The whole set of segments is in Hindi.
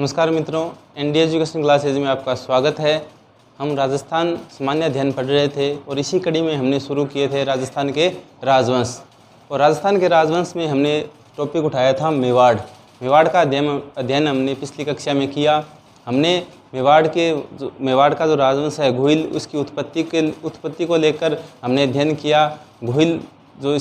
नमस्कार मित्रों, एनडी एजुकेशन क्लासेज में आपका स्वागत है। हम राजस्थान सामान्य अध्ययन पढ़ रहे थे और इसी कड़ी में हमने शुरू किए थे राजस्थान के राजवंश। और राजस्थान के राजवंश में हमने टॉपिक उठाया था मेवाड़। मेवाड़ का अध्ययन हमने पिछली कक्षा में किया। हमने मेवाड़ का जो राजवंश है घुइल, उसकी उत्पत्ति को लेकर हमने अध्ययन किया। घुइल जो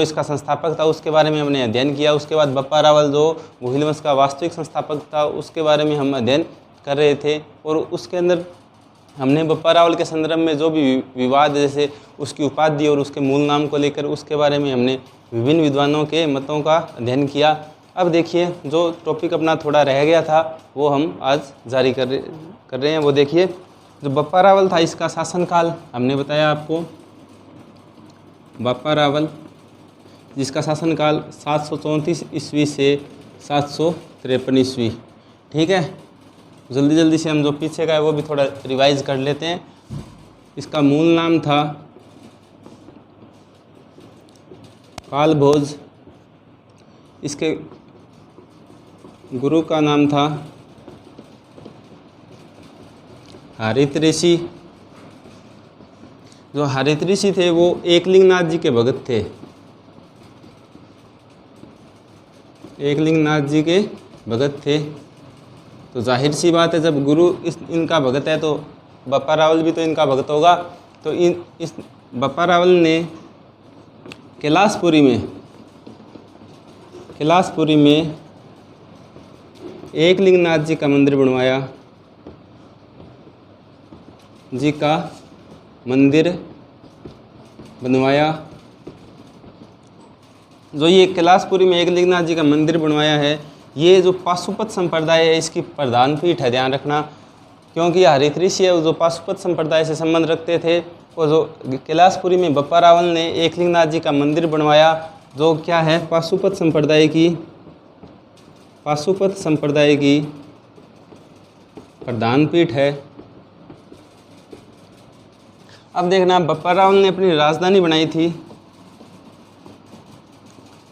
इसका संस्थापक था उसके बारे में हमने अध्ययन किया। उसके बाद बप्पा रावल जो घुइल वंश का वास्तविक संस्थापक था उसके बारे में हम अध्ययन कर रहे थे। और उसके अंदर हमने बप्पा रावल के संदर्भ में जो भी विवाद, जैसे उसकी उपाधि और उसके मूल नाम को लेकर, उसके बारे में हमने विभिन्न विद्वानों के मतों का अध्ययन किया। अब देखिए, जो टॉपिक अपना थोड़ा रह गया था वो हम आज जारी कर रहे हैं। वो देखिए, जो बप्पा रावल था इसका शासनकाल हमने बताया आपको। बप्पा रावल जिसका शासनकाल 734 ईस्वी से 753 ईस्वी। ठीक है, जल्दी से हम जो पीछे का है वो भी थोड़ा रिवाइज कर लेते हैं। इसका मूल नाम था कालभोज। इसके गुरु का नाम था हरित ऋषि। जो हरित ऋषि थे वो एकलिंगनाथ जी के भगत थे। एकलिंगनाथ जी के भगत थे। तो जाहिर सी बात है, जब गुरु इनका भगत है तो बप्पा रावल भी तो इनका भगत होगा। तो इस बप्पा रावल ने कैलाशपुरी में एकलिंगनाथ जी का मंदिर बनवाया। जो ये कैलाशपुरी में एकलिंगनाथ जी का मंदिर बनवाया है, ये जो पाशुपत संप्रदाय है इसकी प्रधान पीठ है, ध्यान रखना। क्योंकि हरित ऋषि है जो पाशुपत संप्रदाय से संबंध रखते थे। और जो कैलाशपुरी में बप्पा रावल ने एकलिंगनाथ जी का मंदिर बनवाया, जो क्या है, पाशुपत संप्रदाय की प्रधान पीठ है। अब देखना, बप्पा रावल ने अपनी राजधानी बनाई थी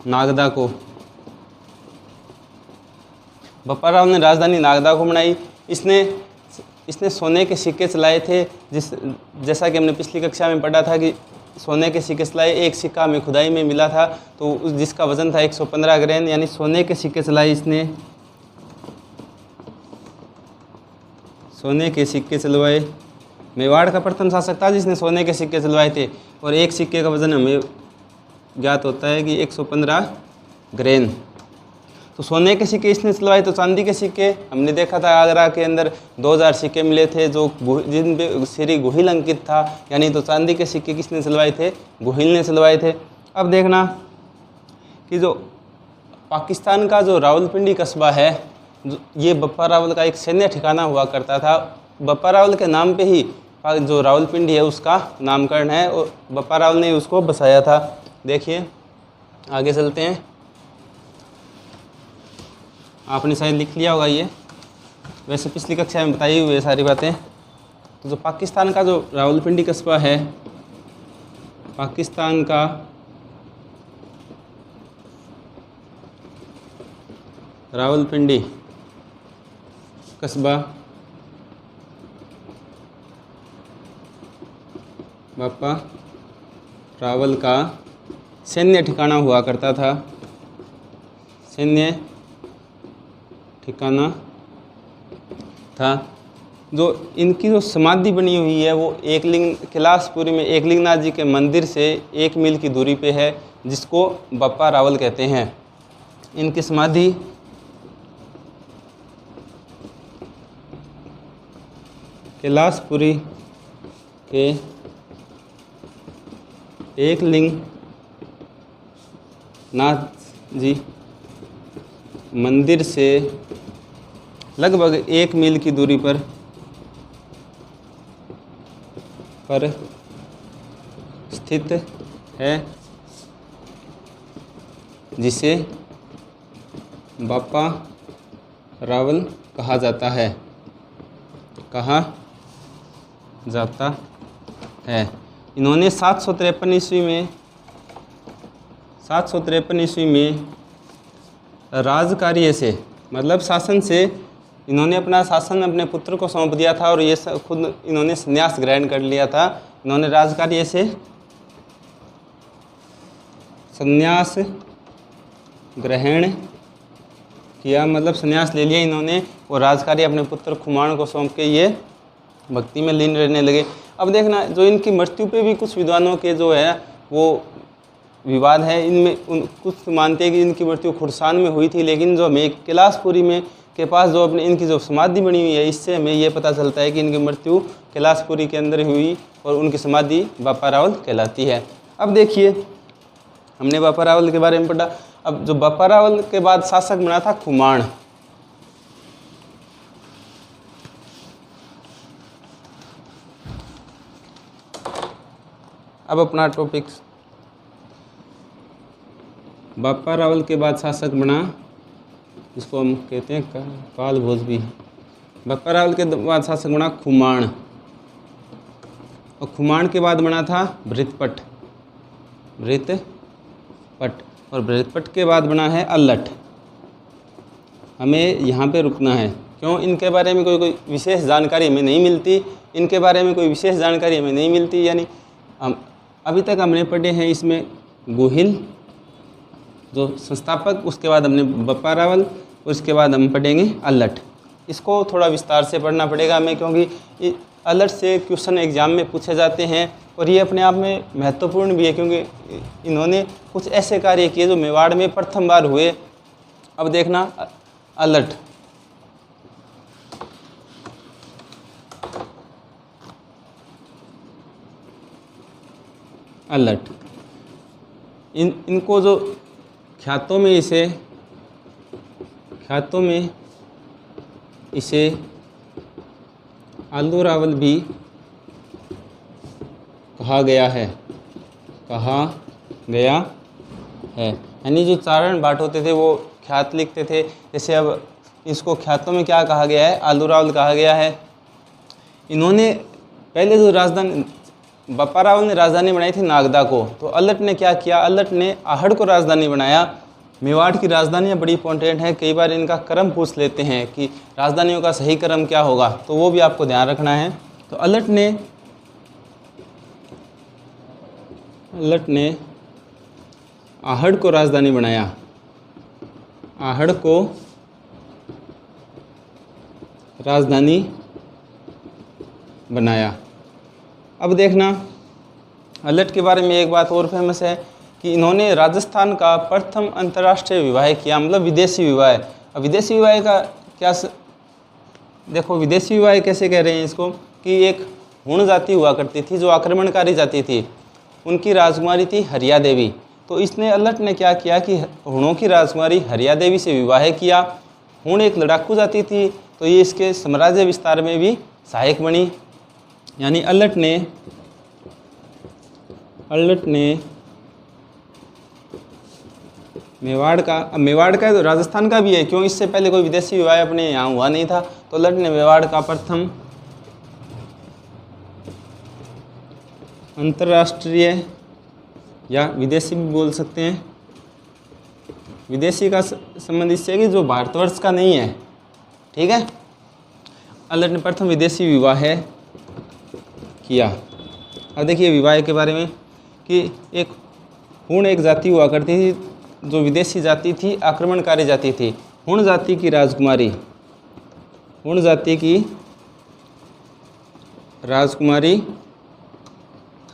नागदा को। बप्पा रावल ने राजधानी नागदा को बनाई। इसने सोने के सिक्के चलाए थे। जैसा कि हमने पिछली कक्षा में पढ़ा था कि सोने के सिक्के चलाए। एक सिक्का हमें खुदाई में मिला था तो जिसका वजन था 115 ग्रेन, यानी सोने के सिक्के चलाए इसने। सोने के सिक्के चलवाए। मेवाड़ का प्रथम शासक था जिसने सोने के सिक्के चलवाए थे। और एक सिक्के का वजन हमें ज्ञात होता है कि 115 ग्रेन। तो सोने के सिक्के इसने चलवाए। तो चांदी के सिक्के हमने देखा था आगरा के अंदर 2000 सिक्के मिले थे जो जिन पे श्री घुइल अंकित था। यानी तो चांदी के सिक्के किसने चलवाए थे? घुइल ने चलवाए थे। अब देखना कि जो पाकिस्तान का जो रावलपिंडी कस्बा है, ये बप्पा रावल का एक सैन्य ठिकाना हुआ करता था। बप्पा रावल के नाम पे ही जो रावलपिंडी है उसका नामकरण है और बप्पा रावल ने उसको बसाया था। देखिए, आगे चलते हैं। आपने शायद लिख लिया होगा ये, वैसे पिछली कक्षा में बताई हुई है सारी बातें। तो जो पाकिस्तान का जो रावलपिंडी कस्बा है, पाकिस्तान का रावलपिंडी कस्बा बप्पा रावल का सैन्य ठिकाना हुआ करता था। सैन्य ठिकाना था। जो इनकी जो समाधि बनी हुई है वो कैलाशपुरी में एकलिंगनाथ जी के मंदिर से 1 मील की दूरी पे है, जिसको बप्पा रावल कहते हैं। इनकी समाधि कैलाशपुरी के एकलिंगनाथ जी मंदिर से लगभग 1 मील की दूरी पर स्थित है, जिसे बप्पा रावल कहा जाता है। इन्होंने 753 ईस्वी में राजकार्य से मतलब शासन से इन्होंने अपना शासन अपने पुत्र को सौंप दिया था और ये खुद इन्होंने संन्यास ग्रहण कर लिया था। इन्होंने राजकार्य से संन्यास ग्रहण किया, मतलब संन्यास ले लिया इन्होंने और राजकार्य अपने पुत्र खुमान को सौंप के ये भक्ति में लीन रहने लगे। अब देखना, जो इनकी मृत्यु पे भी कुछ विद्वानों के जो है वो विवाद है। इनमें कुछ मानते हैं कि इनकी मृत्यु खुरसान में हुई थी, लेकिन जो हमें कैलाशपुरी में के पास जो अपने इनकी जो समाधि बनी हुई है, इससे हमें ये पता चलता है कि इनकी मृत्यु कैलाशपुरी के अंदर हुई और उनकी समाधि बापा रावल कहलाती है। अब देखिए, हमने बापा रावल के बारे में पढ़ा। अब जो बापा रावल के बाद शासक बना था खुमान। अब अपना टॉपिक, बापा रावल के बाद शासक बना, जिसको हम कहते हैं काल भोज भी। बापा रावल के बाद शासक बना खुमान और खुमान के बाद बना था भृतपट और भृतपट के बाद बना है अल्लट। हमें यहाँ पे रुकना है, क्यों? इनके बारे में कोई विशेष जानकारी हमें नहीं मिलती। इनके बारे में कोई विशेष जानकारी हमें नहीं मिलती, यानी हम अभी तक हमने पढ़े हैं इसमें गोहिल जो संस्थापक, उसके बाद हमने बापा रावल, उसके बाद हम पढ़ेंगे अल्लट। इसको थोड़ा विस्तार से पढ़ना पड़ेगा हमें, क्योंकि अल्लट से क्वेश्चन एग्जाम में पूछे जाते हैं और ये अपने आप में महत्वपूर्ण भी है, क्योंकि इन्होंने कुछ ऐसे कार्य किए जो मेवाड़ में प्रथम बार हुए। अब देखना, अल्लट इनको जो ख्यातों में इसे आलू रावल भी कहा गया है। यानी जो चारण भाट होते थे वो ख्यात लिखते थे। जैसे अब इसको ख्यातों में क्या कहा गया है? आलू रावल कहा गया है। इन्होंने पहले जो राजधानी, बापा रावल ने राजधानी बनाई थी नागदा को, तो अल्लट ने क्या किया? अल्लट ने आहड़ को राजधानी बनाया। मेवाड़ की राजधानियाँ बड़ी इंपॉर्टेंट है, कई बार इनका क्रम पूछ लेते हैं कि राजधानियों का सही क्रम क्या होगा, तो वो भी आपको ध्यान रखना है। तो अल्लट ने आहड़ को राजधानी बनाया, आहड़ को राजधानी बनाया। अब देखना, अल्लट के बारे में एक बात और फेमस है कि इन्होंने राजस्थान का प्रथम अंतर्राष्ट्रीय विवाह किया, मतलब विदेशी विवाह। अब विदेशी विवाह का क्या देखो, विदेशी विवाह कैसे कह रहे हैं इसको, कि एक हुण जाति हुआ करती थी जो आक्रमणकारी जाति थी, उनकी राजकुमारी थी हरिया देवी। तो इसने अल्लट ने क्या किया कि हुणों की राजकुमारी हरिया देवी से विवाह किया। हुण एक लड़ाकू जाति थी, तो ये इसके साम्राज्य विस्तार में भी सहायक बनी। यानी अल्लट ने मेवाड़ का तो राजस्थान का भी है, क्यों? इससे पहले कोई विदेशी विवाह अपने यहाँ हुआ नहीं था। तो अल्लट ने मेवाड़ का प्रथम अंतर्राष्ट्रीय या विदेशी भी बोल सकते हैं, विदेशी का संबंध इससे कि जो भारतवर्ष का नहीं है, ठीक है। अल्लट ने प्रथम विदेशी विवाह किया। अब देखिए विवाह के बारे में कि एक हुण एक जाति हुआ करती थी जो विदेशी जाति थी, आक्रमणकारी जाति थी। हुण जाति की राजकुमारी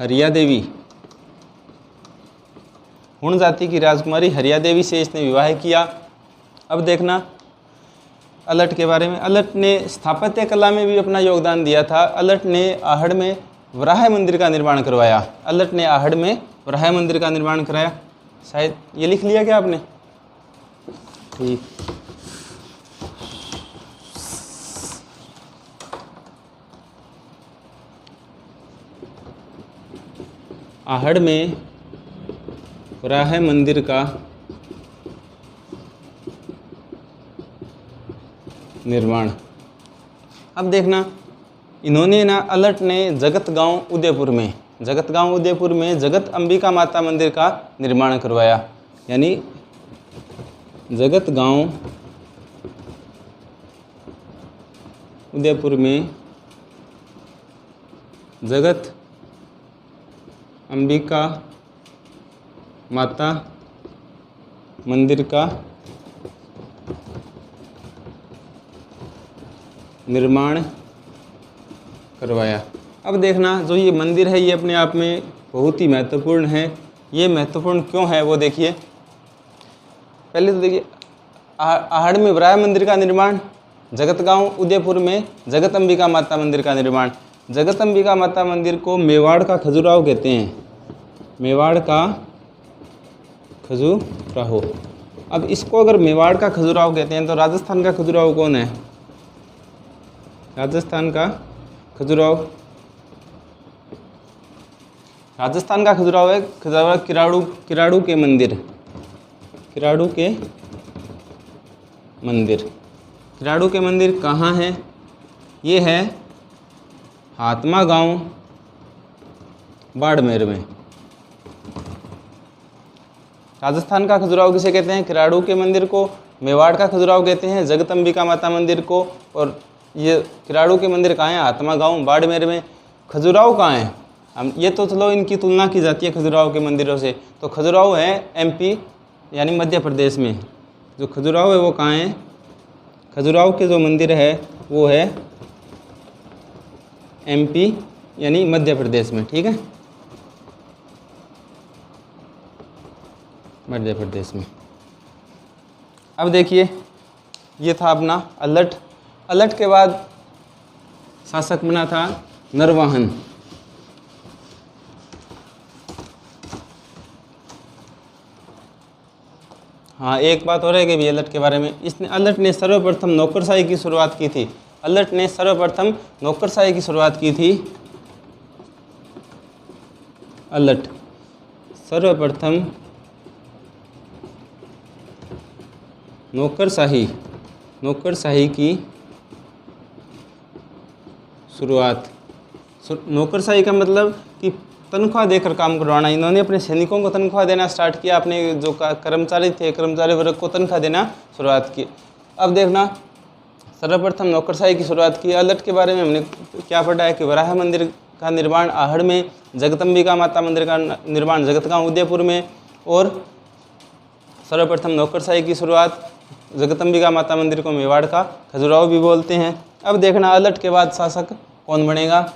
हरिया देवी, हुण जाति की राजकुमारी हरिया देवी से इसने विवाह किया। अब देखना अल्लट के बारे में, अल्लट ने स्थापत्य कला में भी अपना योगदान दिया था। अल्लट ने आहड़ में वराह मंदिर का निर्माण करवाया। अल्लट ने आहड़ में वराह मंदिर का निर्माण कराया। शायद ये लिख लिया क्या आपने? ठीक। आहड़ में वराह मंदिर का निर्माण। अब देखना, इन्होंने ना अल्लट ने जगतगांव उदयपुर में जगत अंबिका माता मंदिर का निर्माण करवाया। यानी जगतगांव उदयपुर में जगत अंबिका माता मंदिर का निर्माण करवाया। अब देखना, जो ये मंदिर है ये अपने आप में बहुत ही महत्वपूर्ण है। ये महत्वपूर्ण क्यों है वो देखिए। पहले तो देखिए, आहड़ में वराह मंदिर का निर्माण, जगत गांव उदयपुर में जगत अंबिका माता मंदिर का निर्माण। जगत अंबिका माता मंदिर को मेवाड़ का खजुराहो कहते हैं, मेवाड़ का खजुराहो। अब इसको अगर मेवाड़ का खजुराहो कहते हैं तो राजस्थान का खजुराहो कौन है? राजस्थान का खजुराहो, राजस्थान का खजुराहो है किराड़ू के मंदिर, किराड़ू के मंदिर। किराड़ू के मंदिर कहाँ है? ये है हातमा गांव बाड़मेर में। राजस्थान का खजुराहो किसे कहते हैं? किराड़ू के मंदिर को। मेवाड़ का खजुराहो कहते हैं जगदम्बिका माता मंदिर को। और ये किराड़ू के मंदिर कहाँ है? हातमा गांव बाड़मेर में। खजुराहो कहाँ है? हम ये तो चलो इनकी तुलना की जाती है खजुराहो के मंदिरों से। तो खजुराहो है एमपी यानी मध्य प्रदेश में। जो खजुराहो है वो कहाँ है? खजुराहो के जो मंदिर है वो है एमपी यानी मध्य प्रदेश में। ठीक है, मध्य प्रदेश में। अब देखिए, ये था अपना अलट। अलट के बाद शासक बना था नरवाहन। हाँ, एक बात और है कि भी अलट के बारे में, इसने अलट ने सर्वप्रथम नौकरशाही की शुरुआत की थी। अलट ने सर्वप्रथम नौकरशाही की शुरुआत की थी। अलट सर्वप्रथम नौकरशाही की शुरुआत। नौकरशाही का मतलब कि तनख्वाह देकर काम करवाना। इन्होंने अपने सैनिकों को तनख्वाह देना स्टार्ट किया, अपने जो कर्मचारी थे, कर्मचारी वर्ग को तनख्वाह देना शुरुआत की। अब देखना, सर्वप्रथम नौकरशाही की शुरुआत की। अलट के बारे में हमने क्या पढ़ा है कि वराह मंदिर का निर्माण आहड़ में, जगदम्बिका माता मंदिर का निर्माण जगतगांव उदयपुर में, और सर्वप्रथम नौकरशाही की शुरुआत जगदम्बिका माता मंदिर को मेवाड़ का खजुराहो भी बोलते हैं। अब देखना, अलट के बाद शासक कौन बनेगा?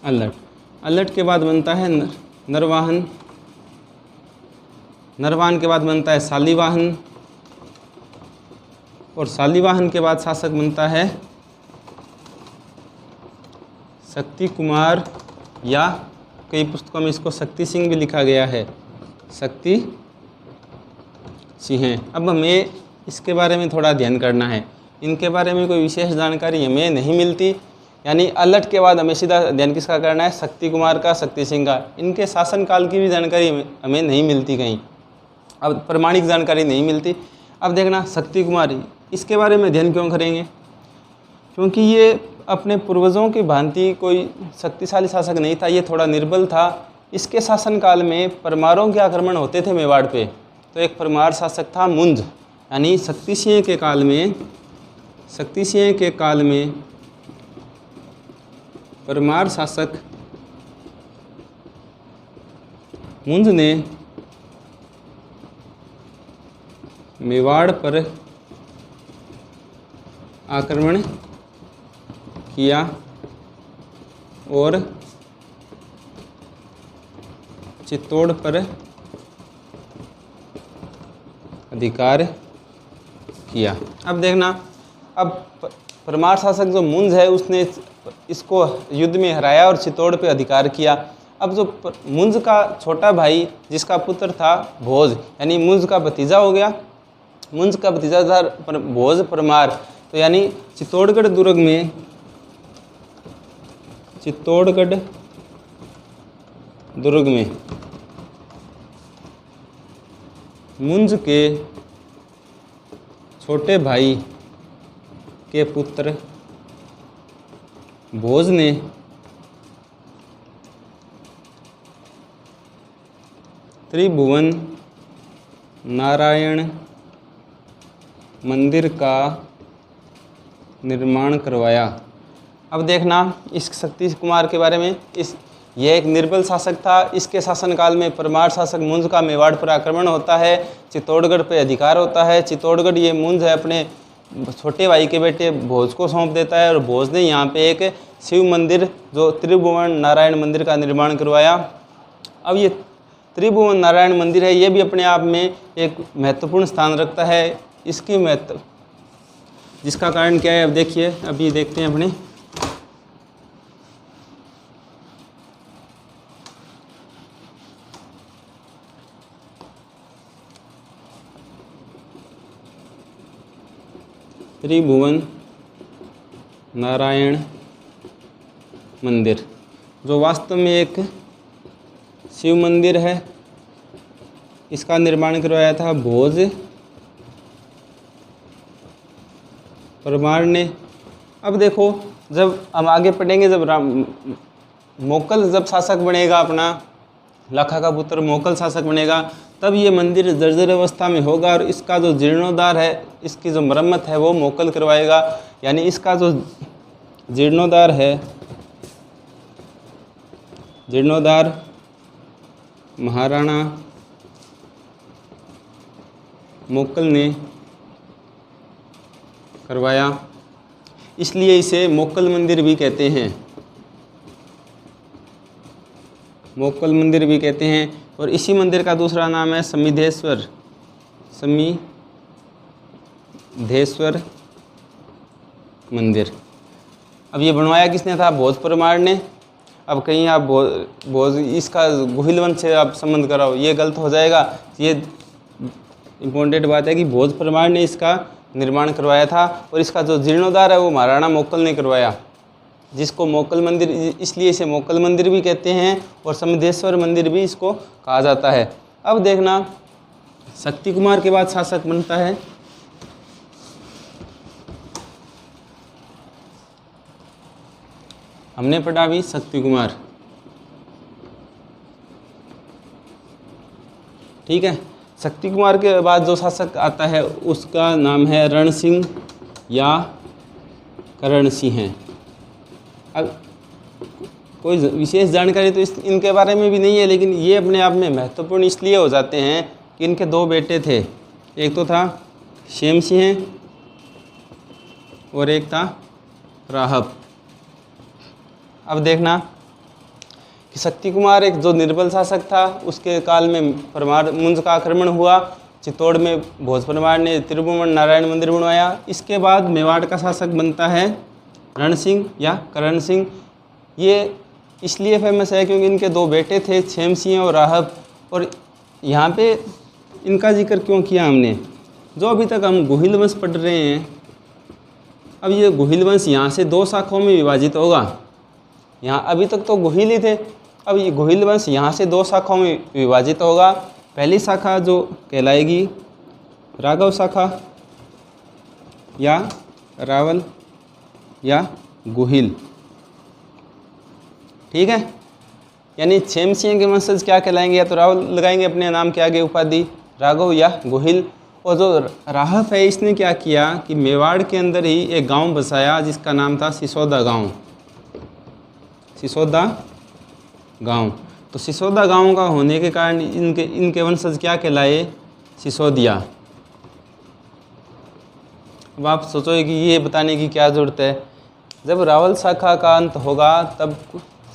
अलट। अलट के बाद बनता है नरवाहन। नरवाहन के बाद बनता है शालिवाहन, और शालिवाहन के बाद शासक बनता है शक्ति कुमार, या कई पुस्तकों में इसको शक्ति सिंह भी लिखा गया है, शक्ति सिंह। अब हमें इसके बारे में थोड़ा ध्यान करना है। इनके बारे में कोई विशेष जानकारी हमें नहीं मिलती, यानी अलट के बाद हमें सीधा ध्यान किसका करना है? शक्ति कुमार का, शक्ति सिंह का। इनके शासनकाल की भी जानकारी हमें नहीं मिलती कहीं, अब प्रमाणिक जानकारी नहीं मिलती। अब देखना, शक्ति कुमार, इसके बारे में ध्यान क्यों करेंगे? क्योंकि ये अपने पूर्वजों की भांति कोई शक्तिशाली शासक नहीं था, ये थोड़ा निर्बल था। इसके शासनकाल में परमारों के आक्रमण होते थे मेवाड़ पे। तो एक परमार शासक था मुंज, यानी शक्ति सिंह के काल में परमार शासक मुंज ने मेवाड़ पर आक्रमण किया और चित्तौड़ पर अधिकार किया। अब देखना, अब परमार शासक जो मुंज है उसने इसको युद्ध में हराया और चित्तौड़ पे अधिकार किया। अब जो मुंज का छोटा भाई जिसका पुत्र था भोज, यानी मुंज का भतीजा हो गया, मुंज का भतीजा था भोज परमार। तो यानी चित्तौड़गढ़ दुर्ग में मुंज के छोटे भाई के पुत्र भोज ने त्रिभुवन नारायण मंदिर का निर्माण करवाया। अब देखना इस शक्ति कुमार के बारे में। यह एक निर्बल शासक था। इसके शासनकाल में परमार शासक मुंज का मेवाड़ पर आक्रमण होता है, चित्तौड़गढ़ पे अधिकार होता है। चित्तौड़गढ़ ये मुंज है अपने छोटे भाई के बेटे भोज को सौंप देता है और भोज ने यहाँ पे एक शिव मंदिर जो त्रिभुवन नारायण मंदिर का निर्माण करवाया। अब ये त्रिभुवन नारायण मंदिर है, ये भी अपने आप में एक महत्वपूर्ण स्थान रखता है। इसकी महत्व जिसका कारण क्या है अब देखिए, अभी देखते हैं अपने। त्रिभुवन नारायण मंदिर जो वास्तव में एक शिव मंदिर है, इसका निर्माण करवाया था भोज परमार ने। अब देखो जब हम आगे पढ़ेंगे, जब मोकल जब शासक बनेगा, अपना लाखा का पुत्र मोकल शासक बनेगा, तब ये मंदिर जर्जर अवस्था में होगा और इसका जो जीर्णोद्धार है, इसकी जो मरम्मत है वो मोकल करवाएगा। यानी इसका जो जीर्णोद्धार है, जीर्णोद्धार महाराणा मोकल ने करवाया, इसलिए इसे मोकल मंदिर भी कहते हैं, मोकल मंदिर भी कहते हैं। और इसी मंदिर का दूसरा नाम है समिधेश्वर, समिधेश्वर मंदिर। अब ये बनवाया किसने था? भोज परमार ने। अब कहीं आप भोज इसका गोहिल वंश से आप संबंध कराओ, ये गलत हो जाएगा। ये इम्पोर्टेंट बात है कि भोज परमार ने इसका निर्माण करवाया था और इसका जो जीर्णोद्धार है वो महाराणा मोकल ने करवाया, जिसको मोकल मंदिर, इसलिए इसे मोकल मंदिर भी कहते हैं और समिधेश्वर मंदिर भी इसको कहा जाता है। अब देखना शक्ति कुमार के बाद शासक बनता है हमने पढ़ा भी शक्ति कुमार, ठीक है। शक्ति कुमार के बाद जो शासक आता है उसका नाम है रण सिंह या करण सिंह है। अब कोई विशेष जानकारी तो इनके बारे में भी नहीं है, लेकिन ये अपने आप में महत्वपूर्ण इसलिए हो जाते हैं कि इनके दो बेटे थे, एक तो था शेम सिंह और एक था राहब। अब देखना कि शक्ति कुमार एक जो निर्बल शासक था, उसके काल में परमार मुंज का आक्रमण हुआ, चित्तौड़ में भोज परमार ने त्रिभुवन नारायण मंदिर बनवाया। इसके बाद मेवाड़ का शासक बनता है रण सिंह या करण सिंह। ये इसलिए फेमस है क्योंकि इनके दो बेटे थे, छेम सिंह और राहब। और यहाँ पे इनका जिक्र क्यों किया हमने? जो अभी तक हम गोहिल वंश पढ़ रहे हैं, अब ये गोहिल वंश यहाँ से दो शाखाओं में विभाजित होगा। यहाँ अभी तक तो गोहिल ही थे, अब ये गोहिल वंश यहाँ से दो शाखाओं में विभाजित होगा। पहली शाखा जो कहलाएगी राघव शाखा या रावल या गोहिल, ठीक है। यानी छेम सिंह के वंशज क्या कहलाएंगे? या तो रावल लगाएंगे अपने नाम के आगे उपाधि, राघव या गोहिल। और जो राहब है, इसने क्या किया कि मेवाड़ के अंदर ही एक गांव बसाया जिसका नाम था सिसोदा गांव, सिसोदा गांव। तो सिसोदा गांव का होने के कारण इनके वंशज क्या कहलाए? सिसोदिया। अब आप सोचोगे कि ये बताने की क्या ज़रूरत है? जब रावल शाखा का अंत होगा तब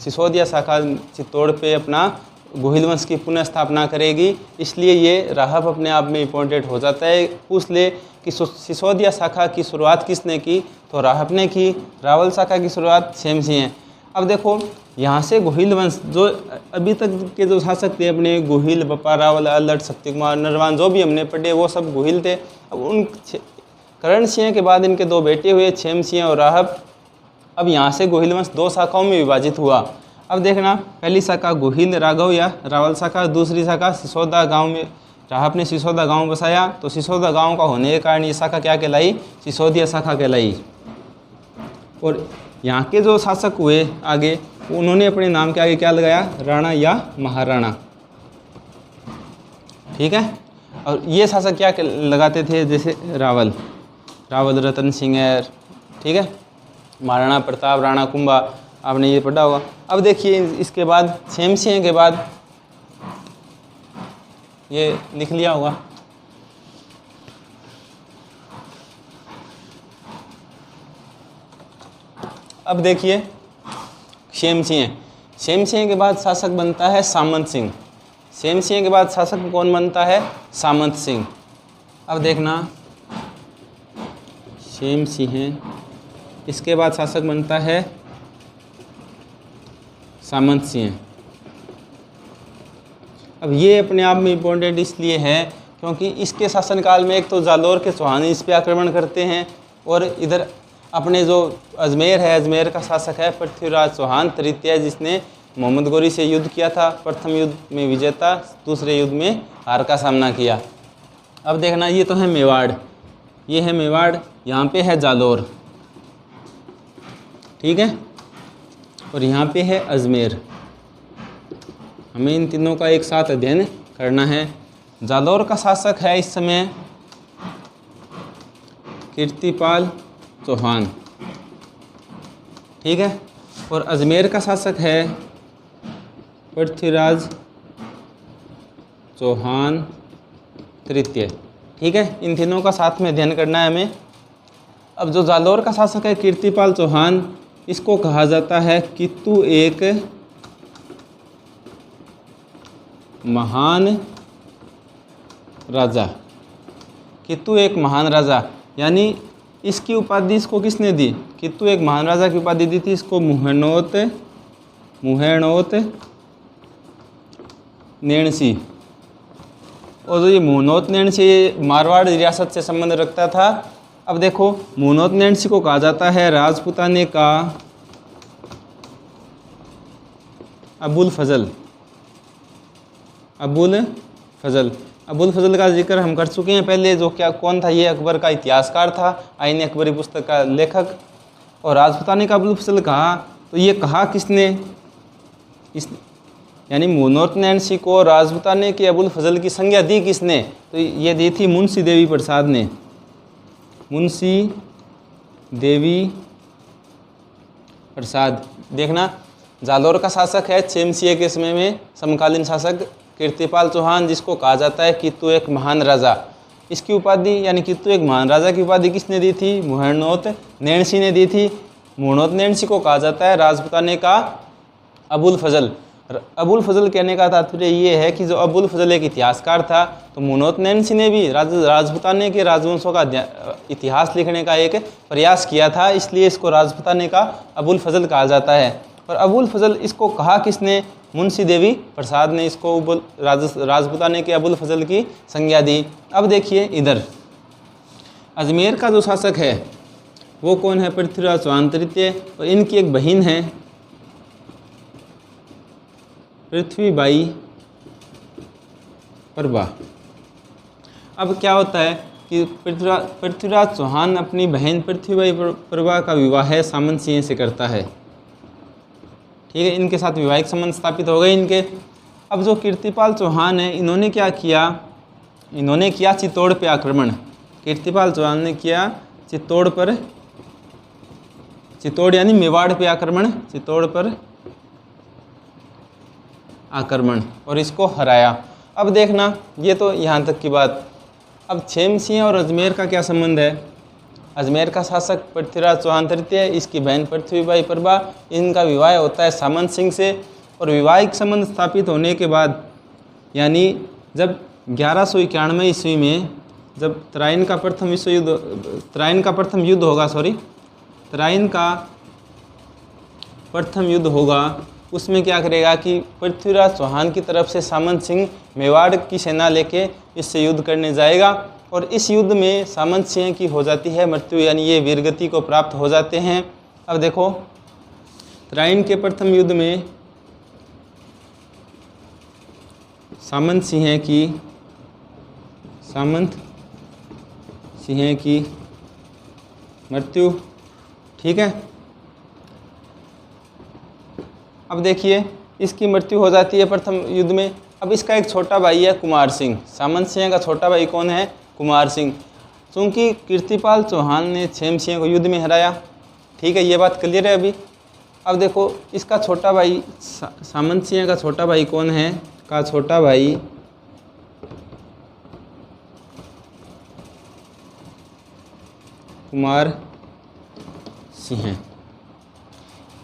सिसोदिया शाखा चित्तौड़ पे अपना गोहिल वंश की पुनः स्थापना करेगी, इसलिए ये राहब अपने आप में इम्पोर्टेंट हो जाता है। पूछ ले कि सिसोदिया शाखा की शुरुआत किसने की? तो राहब ने की। रावल शाखा की शुरुआत छेम सिंह है। अब देखो यहाँ से गोहिल वंश जो अभी तक के जो शासक थे अपने, गोहिल, बप्पा, रावल, अलट, शक्ति कुमार, नरवान, जो भी हमने पढ़े वो सब गोहिल थे। अब उन करण सिंह के बाद इनके दो बेटे हुए, छेम सिंह और राहब। अब यहाँ से गोहिल वंश दो शाखाओं में विभाजित हुआ। अब देखना, पहली शाखा गोहिल राघव या रावल शाखा, दूसरी शाखा सिसोदा गांव में राहब ने सिसोदा गांव बसाया। तो सिसोदा गांव का होने के कारण ये शाखा क्या कहलाई? सिसोदिया शाखा कहलाई। और यहाँ के जो शासक हुए आगे, उन्होंने अपने नाम के आगे क्या लगाया? राणा या महाराणा। ठीक है। और ये शासक क्या लगाते थे, जैसे रावल रतन सिंह है, ठीक है, महाराणा प्रताप, राणा कुंभा, आपने ये पढ़ा होगा। अब देखिए इसके बाद छेमसिंह के बाद ये लिख लिया होगा, अब देखिए शेमसिंह के बाद शासक बनता है सामंत सिंह। शेमसिंह के बाद शासक कौन बनता है, सामंत सिंह। अब देखना शेमसिंह, इसके बाद शासक बनता है सामंत सिंह। अब ये अपने आप में इम्पोर्टेंट इसलिए है क्योंकि इसके शासनकाल में एक तो जालौर के चौहान इस पे आक्रमण करते हैं, और इधर अपने जो अजमेर है, अजमेर का शासक है पृथ्वीराज चौहान तृतीय, जिसने मोहम्मद गौरी से युद्ध किया था, प्रथम युद्ध में विजेता, दूसरे युद्ध में हार का सामना किया। अब देखना ये तो है मेवाड़, ये है मेवाड़, यहाँ पे है जालौर, ठीक है, और यहाँ पे है अजमेर। हमें इन तीनों का एक साथ अध्ययन करना है। जालौर का शासक है इस समय कीर्तिपाल चौहान, ठीक है, और अजमेर का शासक है पृथ्वीराज चौहान तृतीय, ठीक है। इन तीनों का साथ में अध्ययन करना है हमें। अब जो जालौर का शासक है कीर्तिपाल चौहान, इसको कहा जाता है कित्तू एक महान राजा, कित्तू एक महान राजा, यानी इसकी उपाधि इसको किसने दी, कित्तू एक महान राजा की उपाधि दी थी इसको मुहैणोत नैणसी। और जो ये मुहैणोत नैणसी मारवाड़ रियासत से संबंध रखता था। अब देखो मुहैणोत नैणसी को कहा जाता है राजपुताने का अबुल फजल का जिक्र हम कर चुके हैं पहले, जो क्या कौन था, ये अकबर का इतिहासकार था, आईन अकबरी पुस्तक का लेखक। और राजपुताने का अबुल फजल कहा, तो ये कहा किसने, इस यानी मुहैणोत नैणसी को राजपुताने के अबुल फजल की संज्ञा दी किसने, तो ये दी थी मुंशी देवी प्रसाद ने। मुंशी देवी प्रसाद। देखना जालौर का शासक है छेमसिंह के समय में समकालीन शासक कीर्तिपाल चौहान, जिसको कहा जाता है कित्तू एक महान राजा। इसकी उपाधि यानी कित्तू एक महान राजा की उपाधि किसने दी थी, मुहैणोत नैणसी ने दी थी। मुहैणोत नैणसी को कहा जाता है राजपुताने का अबुल फजल। अबुल फजल कहने का तात्पर्य ये है कि जो अबुल फजल एक इतिहासकार था, तो मुहैणोत नैणसी ने भी राजपुताने के राजवंशों का इतिहास लिखने का एक प्रयास किया था, इसलिए इसको राजपुताने का अबुल फजल कहा जाता है। और अबुल फजल इसको कहा किसने, मुंशी देवी प्रसाद ने इसको राजपुताने के अबुल फजल की संज्ञा दी। अब देखिए इधर अजमेर का जो शासक है वो कौन है, पृथ्वीराज चौहान तृतीय, और इनकी एक बहन है पृथ्वीबाई प्रभा। अब क्या होता है कि पृथ्वीराज चौहान अपनी बहन पृथ्वीबाई प्रभा का विवाह सामंत सिंह से करता है, ठीक है, इनके साथ वैवाहिक संबंध स्थापित हो गए इनके। अब जो कीर्तिपाल चौहान है, इन्होंने क्या किया, इन्होंने किया चित्तौड़ पे आक्रमण। कीर्तिपाल चौहान ने किया चित्तौड़ यानी मेवाड़ पे आक्रमण, चित्तौड़ पर आक्रमण, और इसको हराया। अब देखना ये तो यहाँ तक की बात। अब छेमसिंह और अजमेर का क्या संबंध है। अजमेर का शासक पृथ्वीराज चौहान तृतीय, इसकी बहन पृथ्वीबाई प्रभा, इनका विवाह होता है सामंत सिंह से। और विवाहिक संबंध स्थापित होने के बाद, यानी जब 1191 ईस्वी में जब तराइन का प्रथम युद्ध होगा, उसमें क्या करेगा कि पृथ्वीराज चौहान की तरफ से सामंत सिंह मेवाड़ की सेना लेके इससे युद्ध करने जाएगा, और इस युद्ध में सामंत सिंह की हो जाती है मृत्यु, यानी ये वीरगति को प्राप्त हो जाते हैं। अब देखो तराइन के प्रथम युद्ध में सामंत सिंह की मृत्यु, ठीक है। अब देखिए इसकी मृत्यु हो जाती है प्रथम युद्ध में, अब इसका एक छोटा भाई है कुमार सिंह। सामंत सिंह का छोटा भाई कौन है? कुमार सिंह। चूँकि कीर्तिपाल चौहान ने छेमसिंह को युद्ध में हराया, ठीक है, ये बात क्लियर है अभी। अब देखो इसका छोटा भाई सामंत सिंह का छोटा भाई कौन है? का छोटा भाई कुमार सिंह।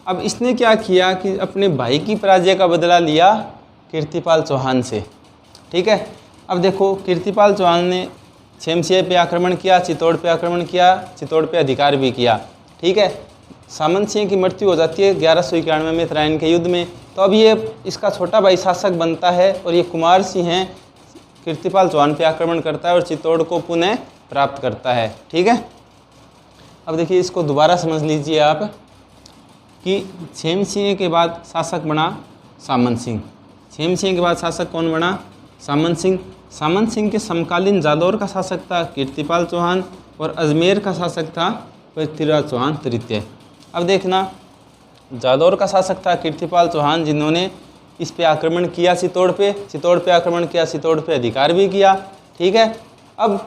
अब इसने क्या किया कि अपने भाई की पराजय का बदला लिया कीर्तिपाल चौहान से, ठीक है। अब देखो कीर्तिपाल चौहान ने छेमसिंह पे आक्रमण किया, चित्तौड़ पे आक्रमण किया, चित्तौड़ पे अधिकार भी किया, ठीक है। सामंत सिंह की मृत्यु हो जाती है 1191 में तराइन के युद्ध में। तो अब ये इसका छोटा भाई शासक बनता है और ये कुमार सिंह है, कीर्तिपाल चौहान पे आक्रमण करता है और चित्तौड़ को पुनः प्राप्त करता है, ठीक है। अब देखिए इसको दोबारा समझ लीजिए आप कि छेमसिंह के बाद शासक बना सामंत सिंह। छेमसिंह के बाद शासक कौन बना? सामंत सिंह। सामंत सिंह के समकालीन जालौर का शासक था कीर्तिपाल चौहान और अजमेर का शासक था पृथ्वीराज चौहान तृतीय। अब देखना, जालौर का शासक था कीर्तिपाल चौहान, जिन्होंने इस पे आक्रमण किया चित्तौड़ पे आक्रमण किया, चित्तौड़ पे अधिकार भी किया, ठीक है। अब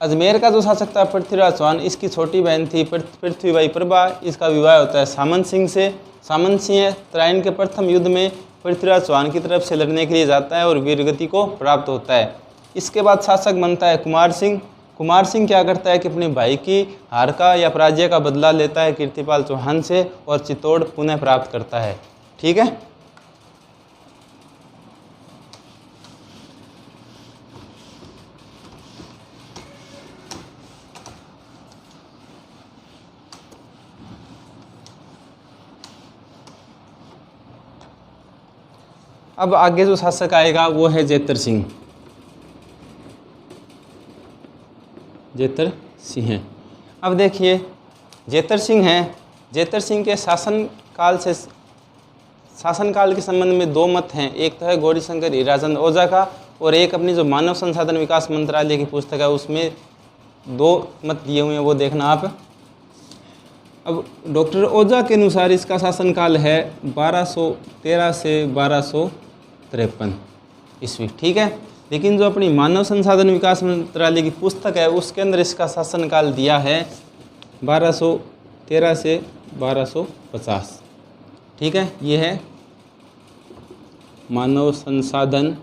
अजमेर का जो शासक था पृथ्वीराज चौहान, इसकी छोटी बहन थी पृथ्वीबाई प्रभा, इसका विवाह होता है सामंत सिंह से। सामंत सिंह तराइन के प्रथम युद्ध में पृथ्वीराज चौहान की तरफ से लड़ने के लिए जाता है और वीरगति को प्राप्त होता है। इसके बाद शासक बनता है कुमार सिंह। कुमार सिंह क्या करता है कि अपने भाई की हार का या पराजय का बदला लेता है कीर्तिपाल चौहान से और चित्तौड़ पुनः प्राप्त करता है, ठीक है। अब आगे जो शासक आएगा वो है जेतर सिंह। जेतर सिंह। अब देखिए जेतर सिंह है, जेतर सिंह के शासनकाल के संबंध में दो मत हैं। एक तो है गौरीशंकर हीराचंद ओझा का और एक अपनी जो मानव संसाधन विकास मंत्रालय की पुस्तक है उसमें दो मत दिए हुए हैं, वो देखना आप। अब डॉक्टर ओझा के अनुसार इसका शासनकाल है 1213 से 1253 ईस्वी, ठीक है। लेकिन जो अपनी मानव संसाधन विकास मंत्रालय की पुस्तक है उसके अंदर इसका शासनकाल दिया है 1213 से 1250, ठीक है। ये है मानव संसाधन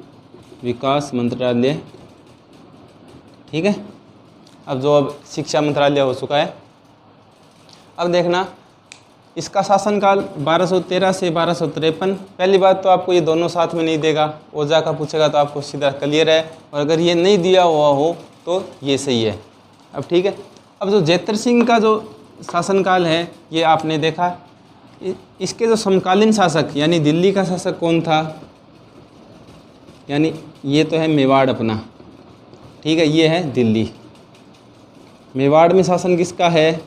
विकास मंत्रालय, ठीक है। अब जो अब शिक्षा मंत्रालय हो चुका है। अब देखना इसका शासनकाल 1213 से 1253। पहली बात तो आपको ये दोनों साथ में नहीं देगा, ओझा का पूछेगा तो आपको सीधा क्लियर है, और अगर ये नहीं दिया हुआ हो तो ये सही है। अब ठीक है, अब जो जेतर सिंह का जो शासनकाल है ये आपने देखा। इसके जो समकालीन शासक यानी दिल्ली का शासक कौन था, यानी ये तो है मेवाड़ अपना, ठीक है, ये है दिल्ली। मेवाड़ में शासन किसका है,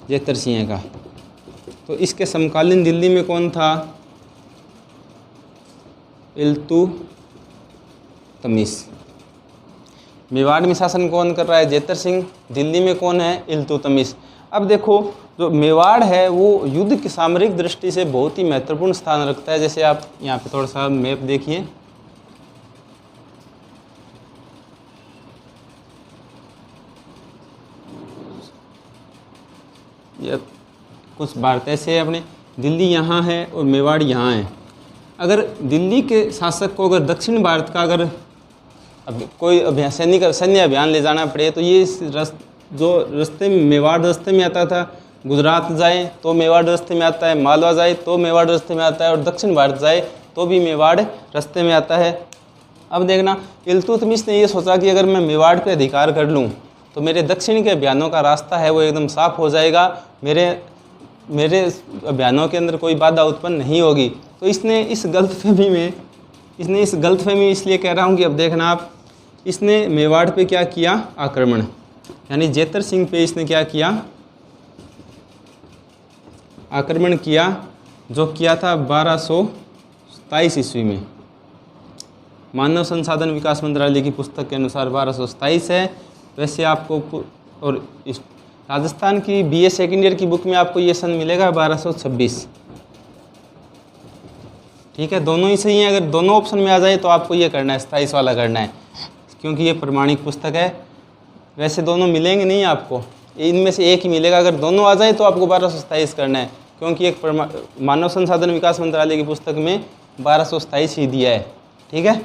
जेतर सिंह का। तो इसके समकालीन दिल्ली में कौन था, इल्तुतमिश। मेवाड़ में शासन कौन कर रहा है, जेतर सिंह। दिल्ली में कौन है, इल्तुतमिश। अब देखो जो मेवाड़ है वो युद्ध की सामरिक दृष्टि से बहुत ही महत्वपूर्ण स्थान रखता है। जैसे आप यहाँ पे थोड़ा सा मैप देखिए, ये कुछ भारत ऐसे है अपने, दिल्ली यहाँ है और मेवाड़ यहाँ है। अगर दिल्ली के शासक को अगर दक्षिण भारत का अगर कोई सैन्य अभियान ले जाना पड़े तो ये जो रास्ते में मेवाड़ रास्ते में आता था, गुजरात जाए तो मेवाड़ रास्ते में आता है, मालवा जाए तो मेवाड़ रास्ते में आता है, और दक्षिण भारत जाए तो भी मेवाड़ रास्ते में आता है। अब देखना इल्तुतमिश ने ये सोचा कि अगर मैं मेवाड़ पे अधिकार कर लूँ तो मेरे दक्षिण के अभियानों का रास्ता है वो एकदम साफ हो जाएगा, मेरे अभियानों के अंदर कोई बाधा उत्पन्न नहीं होगी। तो इसने इस गलतफहमी में इसलिए कह रहा हूँ कि अब देखना आप, इसने मेवाड़ पे क्या किया, आक्रमण, यानी जेतर सिंह पे इसने क्या किया, आक्रमण किया, जो किया था 1227 ईस्वी में। मानव संसाधन विकास मंत्रालय की पुस्तक के अनुसार 1227 है। वैसे आपको और इस राजस्थान की BA सेकेंड ईयर की बुक में आपको ये सन मिलेगा 1226। ठीक है, दोनों ही सही हैं। अगर दोनों ऑप्शन में आ जाए तो आपको ये करना है, 27 वाला करना है, क्योंकि ये प्रमाणिक पुस्तक है। वैसे दोनों मिलेंगे नहीं आपको, इनमें से एक ही मिलेगा। अगर दोनों आ जाए तो आपको 1227 करना है, क्योंकि एक मानव संसाधन विकास मंत्रालय की पुस्तक में 1227 ही दिया है। ठीक है,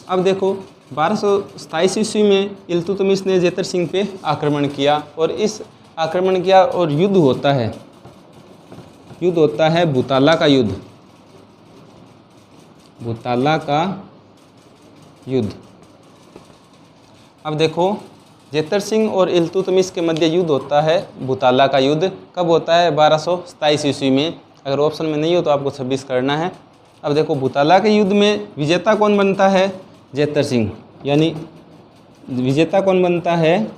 अब देखो 1227 ईस्वी में इल्तुतमिश ने जेतर सिंह पे आक्रमण किया, और इस आक्रमण किया और युद्ध होता है बुताला का युद्ध। बुताला का युद्ध। अब देखो जेतर सिंह और इल्तुतमिश के मध्य युद्ध होता है बुताला का युद्ध। कब होता है? 1227 ईस्वी में। अगर ऑप्शन में नहीं हो तो आपको 26 करना है। अब देखो बुताला के युद्ध में विजेता कौन बनता है? जेतर सिंह। यानी विजेता कौन बनता है?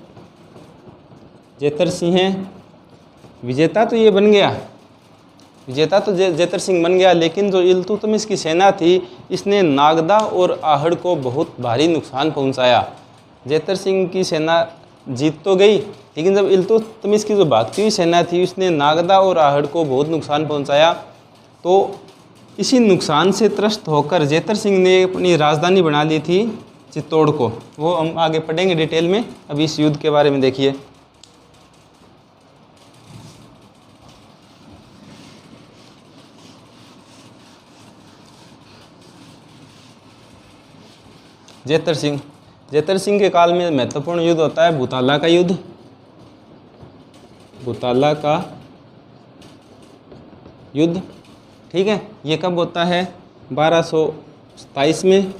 जेतर सिंह है। विजेता तो ये बन गया, विजेता तो जेतर सिंह बन गया, लेकिन जो इल्तुतमिश की सेना थी इसने नागदा और आहड़ को बहुत भारी नुकसान पहुंचाया। जेतर सिंह की सेना जीत तो गई, लेकिन जब इल्तुतमिश की जो भागती हुई सेना थी उसने नागदा और आहड़ को बहुत नुकसान पहुंचाया। तो इसी नुकसान से त्रस्त होकर जेतर सिंह ने अपनी राजधानी बना ली थी चित्तौड़ को। वो हम आगे पढ़ेंगे डिटेल में। अभी इस युद्ध के बारे में देखिए। जेतर सिंह के काल में महत्वपूर्ण युद्ध होता है बुताला का युद्ध। बुताला का युद्ध, ठीक है। ये कब होता है? 1227 में,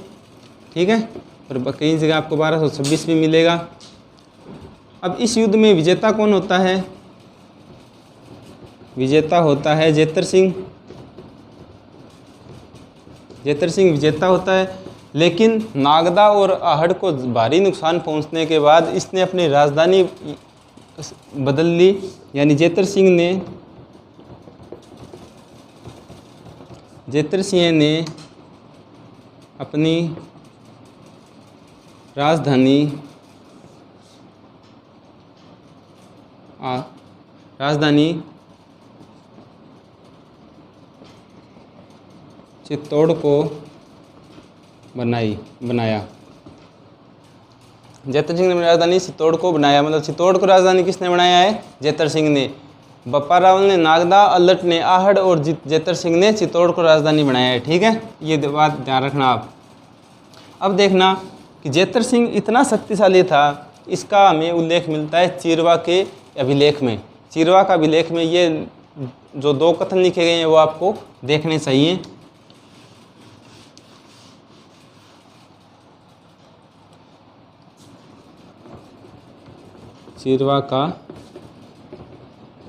ठीक है। और कई जगह आपको 1226 में मिलेगा। अब इस युद्ध में विजेता कौन होता है? विजेता होता है जेतर सिंह। जेतर सिंह विजेता होता है, लेकिन नागदा और आहड़ को भारी नुकसान पहुंचने के बाद इसने अपनी राजधानी बदल ली। यानी जेतर सिंह ने अपनी राजधानी चित्तौड़ को बनाया। जेतर सिंह ने राजधानी चित्तौड़ को बनाया, मतलब चित्तौड़ को राजधानी किसने बनाया है? जेतर सिंह ने। बप्पा रावल ने नागदा, अल्लट ने आहड़ और जेतर सिंह ने चित्तौड़ को राजधानी बनाया है, ठीक है। ये बात ध्यान रखना आप। अब देखना कि जेतर सिंह इतना शक्तिशाली था, इसका हमें उल्लेख मिलता है चिरवा के अभिलेख में। चिरवा का अभिलेख में ये जो दो कथन लिखे गए हैं वो आपको देखने चाहिए। चिरवा का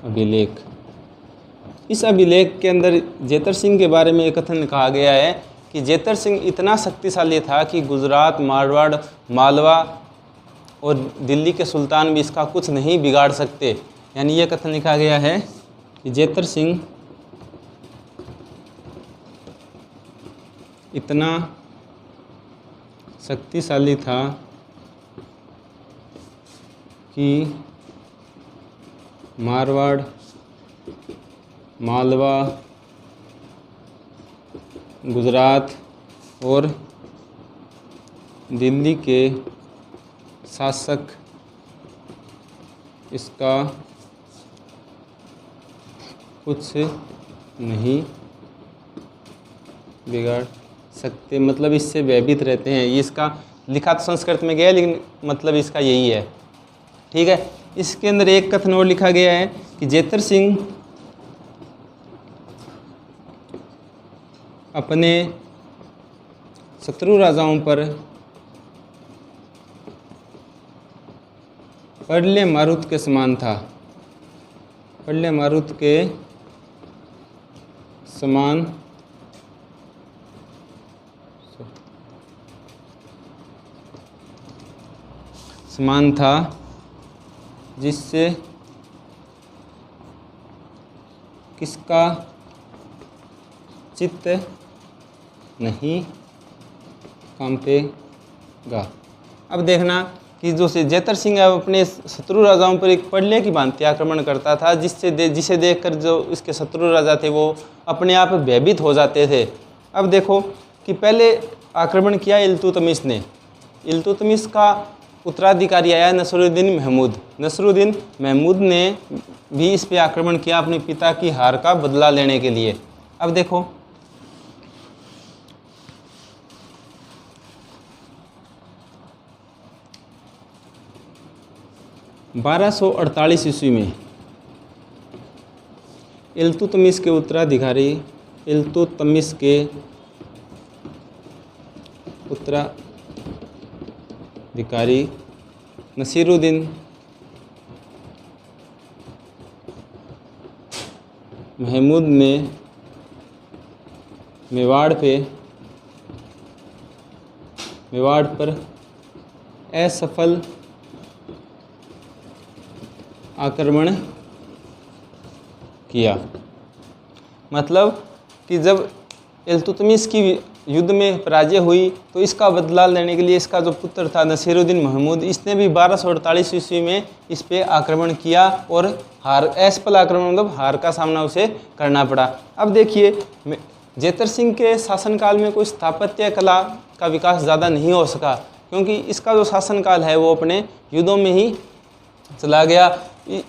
अभिलेख। इस अभिलेख के अंदर जेतर सिंह के बारे में एक कथन कहा गया है कि जेतर सिंह इतना शक्तिशाली था कि गुजरात, मारवाड़, मालवा और दिल्ली के सुल्तान भी इसका कुछ नहीं बिगाड़ सकते। यानी ये कथन लिखा गया है कि जेतर सिंह इतना शक्तिशाली था कि मारवाड़, मालवा, गुजरात और दिल्ली के शासक इसका कुछ नहीं बिगाड़ सकते। मतलब इससे भयभीत रहते हैं। ये इसका लिखा तो संस्कृत में गया, लेकिन मतलब इसका यही है, ठीक है। इसके अंदर एक कथन और लिखा गया है कि जेतर सिंह अपने शत्रु राजाओं पर पर्ले मारुत के समान था। पर्ले मारुत के समान था, जिससे किसका चित्त नहीं कांपेगा। अब देखना कि कि जो जेतर सिंह है वो अपने शत्रु राजाओं पर एक पड़ले की भांति आक्रमण करता था, जिसे देखकर जो इसके शत्रु राजा थे वो अपने आप भयभीत हो जाते थे। अब देखो कि पहले आक्रमण किया इल्तुतमिश ने। इल्तुतमिश का उत्तराधिकारी आया नसरुद्दीन महमूद। नसरुद्दीन महमूद ने भी इस पे आक्रमण किया अपने पिता की हार का बदला लेने के लिए। अब देखो 1248 ईस्वी में इल्तुतमिश के उत्तराधिकारी इल्तुतमिश के उत्तराधिकारी नसीरुद्दीन महमूद ने मेवाड़ पर असफल आक्रमण किया। मतलब कि जब इल्तुतमिश की युद्ध में पराजय हुई तो इसका बदला लेने के लिए इसका जो पुत्र था नसीरुद्दीन महमूद, इसने भी 1248 ईस्वी में इस पे आक्रमण किया और असफल आक्रमण मतलब हार का सामना उसे करना पड़ा। अब देखिए जेतर सिंह के शासनकाल में कोई स्थापत्य कला का विकास ज़्यादा नहीं हो सका, क्योंकि इसका जो शासनकाल है वो अपने युद्धों में ही चला गया।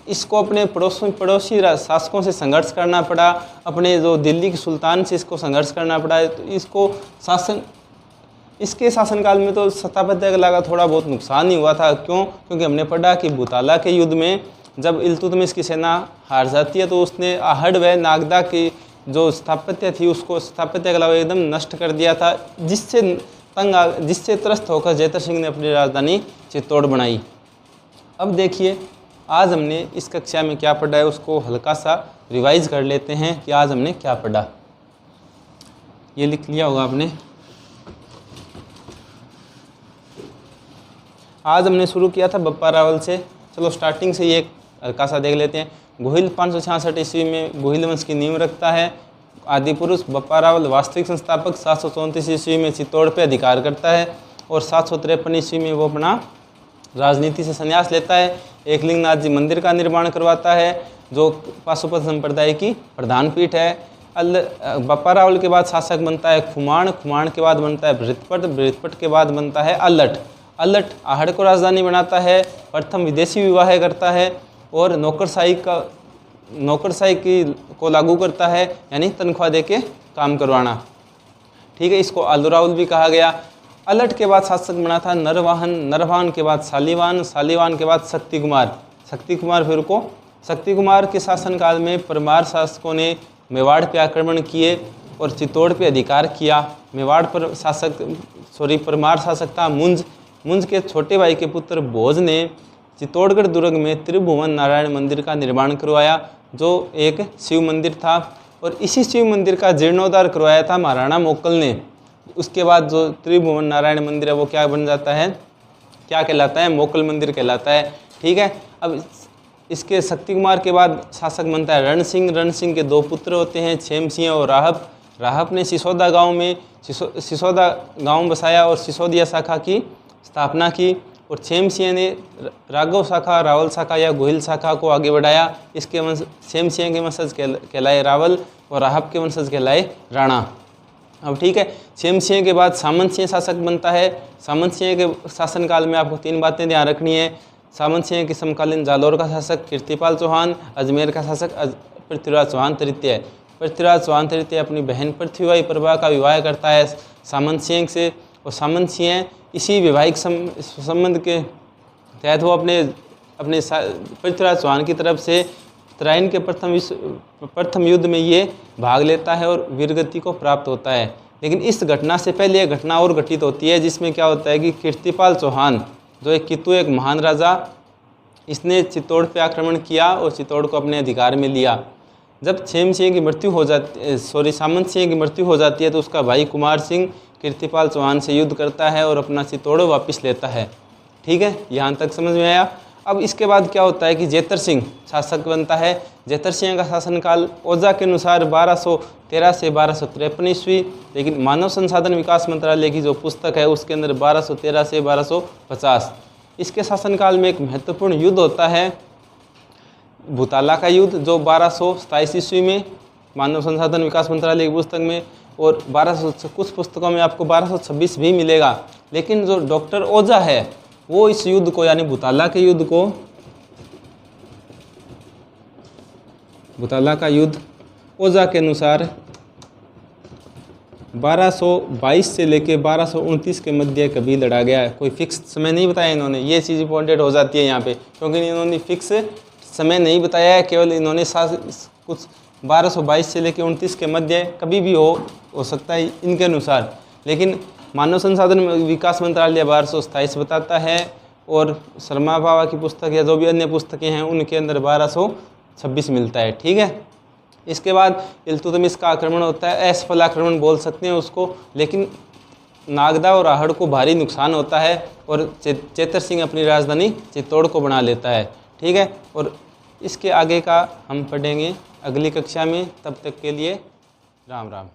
इसको अपने पड़ोसी शासकों से संघर्ष करना पड़ा, अपने जो दिल्ली के सुल्तान से इसको संघर्ष करना पड़ा। तो इसके शासनकाल में तो स्थापत्य कला का थोड़ा बहुत नुकसान ही हुआ था। क्यों? क्योंकि हमने पढ़ा कि भूताला के युद्ध में जब इल्तुतमिश की सेना हार जाती है तो उसने आहड़ व नागदा की जो स्थापत्य थी उसको स्थापत्य कला एकदम नष्ट कर दिया था, जिससे त्रस्त होकर जेतर सिंह ने अपनी राजधानी चित्तौड़ बनाई। अब देखिए आज हमने इस कक्षा में क्या पढ़ा है उसको हल्का सा रिवाइज कर लेते हैं कि आज हमने क्या पढ़ा। ये लिख लिया होगा आपने। आज हमने शुरू किया था बप्पा रावल से। चलो स्टार्टिंग से ये हल्का सा देख लेते हैं। गोहिल 566 ईस्वी में गोहिल वंश की नींव रखता है। आदि पुरुष बप्पा रावल वास्तविक संस्थापक 734 ईस्वी में चित्तौड़ पे अधिकार करता है और 753 ईस्वी में वो अपना राजनीति से संन्यास लेता है। एकलिंगनाथ जी मंदिर का निर्माण करवाता है जो पाशुपत संप्रदाय की प्रधान पीठ है। बप्पा रावल के बाद शासक बनता है खुमाण के बाद बनता है बृहस्पत के बाद बनता है अल्लट आहड़ को राजधानी बनाता है। प्रथम विदेशी विवाह करता है और नौकरशाही को लागू करता है, यानी तनख्वाह दे के काम करवाना। ठीक है, इसको आलूराउल भी कहा गया। अल्लट के बाद शासक बना था नरवाहन के बाद शालीवान के बाद शक्ति कुमार के शासनकाल में परमार शासकों ने मेवाड़ पे आक्रमण किए और चित्तौड़ पे अधिकार किया। मेवाड़ पर परमार शासक था मुंज के छोटे भाई के पुत्र भोज ने चित्तौड़गढ़ दुर्ग में त्रिभुवन नारायण मंदिर का निर्माण करवाया जो एक शिव मंदिर था, और इसी शिव मंदिर का जीर्णोद्धार करवाया था महाराणा मोकल ने। उसके बाद जो त्रिभुवन नारायण मंदिर है वो क्या बन जाता है, क्या कहलाता है, मोकल मंदिर कहलाता है। ठीक है, अब इसके शक्ति कुमार के बाद शासक बनता है रण सिंह के दो पुत्र होते हैं छेम सिंह और राहप ने सिसोदा गांव बसाया और सिसोदिया शाखा की स्थापना की, और छेम सिंह ने राघव शाखा, रावल शाखा या गोहिल शाखा को आगे बढ़ाया। इसके वंश छेम सिंह के वंशज कहलाए रावल और राहप के वंशज कहलाए राणा। अब ठीक है, छेम सिंह के बाद सामंत सिंह शासक बनता है। सामंत सिंह के शासनकाल में आपको 3 बातें ध्यान रखनी है। सामंत सिंह के समकालीन जालौर का शासक कीर्तिपाल चौहान, अजमेर का शासक पृथ्वीराज चौहान तृतीय। पृथ्वीराज चौहान तृतीय अपनी बहन पृथ्वीबाई प्रभा का विवाह करता है सामंत सिंह से, और सामंत सिंह इसी वैवाहिक संबंध के तहत वो अपने पृथ्वीराज चौहान की तरफ से तराइन के प्रथम युद्ध में ये भाग लेता है और वीरगति को प्राप्त होता है। लेकिन इस घटना से पहले एक घटना और घटित होती है जिसमें क्या होता है कि कीर्तिपाल चौहान जो एक महान राजा, इसने चित्तौड़ पे आक्रमण किया और चित्तौड़ को अपने अधिकार में लिया। जब सामंत सिंह की मृत्यु हो जाती है तो उसका भाई कुमार सिंह कीर्तिपाल चौहान से युद्ध करता है और अपना चित्तौड़ वापस लेता है। ठीक है, यहाँ तक समझ में आया। अब इसके बाद क्या होता है कि जेतर सिंह शासक बनता है। जेतर सिंह का शासनकाल ओझा के अनुसार 1213 से 1253 ईस्वी, लेकिन मानव संसाधन विकास मंत्रालय की जो पुस्तक है उसके अंदर 1213 से 1250। इसके शासनकाल में एक महत्वपूर्ण युद्ध होता है भूताला का युद्ध, जो 1227 ईस्वी में मानव संसाधन विकास मंत्रालय की पुस्तक में, और 1200 कुछ पुस्तकों में आपको 1226 भी मिलेगा। लेकिन जो डॉक्टर ओझा है वो इस युद्ध को, यानी भूताला के युद्ध को, भूताला का युद्ध ओझा के अनुसार 1222 से लेके 1229 के मध्य कभी लड़ा गया है। कोई फिक्स समय नहीं बताया इन्होंने, ये चीज़ इंपॉर्टेंट हो जाती है यहाँ पे, क्योंकि इन्होंने फिक्स समय नहीं बताया है, केवल इन्होंने कुछ 1222 से लेकर 29 के मध्य कभी भी हो सकता है इनके अनुसार। लेकिन मानव संसाधन विकास मंत्रालय 1227 बताता है, और शर्मा बाबा की पुस्तक या जो भी अन्य पुस्तकें हैं उनके अंदर 1226 मिलता है। ठीक है, इसके बाद इल्तुतमिश का आक्रमण होता है, असफल आक्रमण बोल सकते हैं उसको, लेकिन नागदा और आहड़ को भारी नुकसान होता है और चेतर सिंह अपनी राजधानी चित्तौड़ को बना लेता है। ठीक है, और इसके आगे का हम पढ़ेंगे अगली कक्षा में। तब तक के लिए राम राम।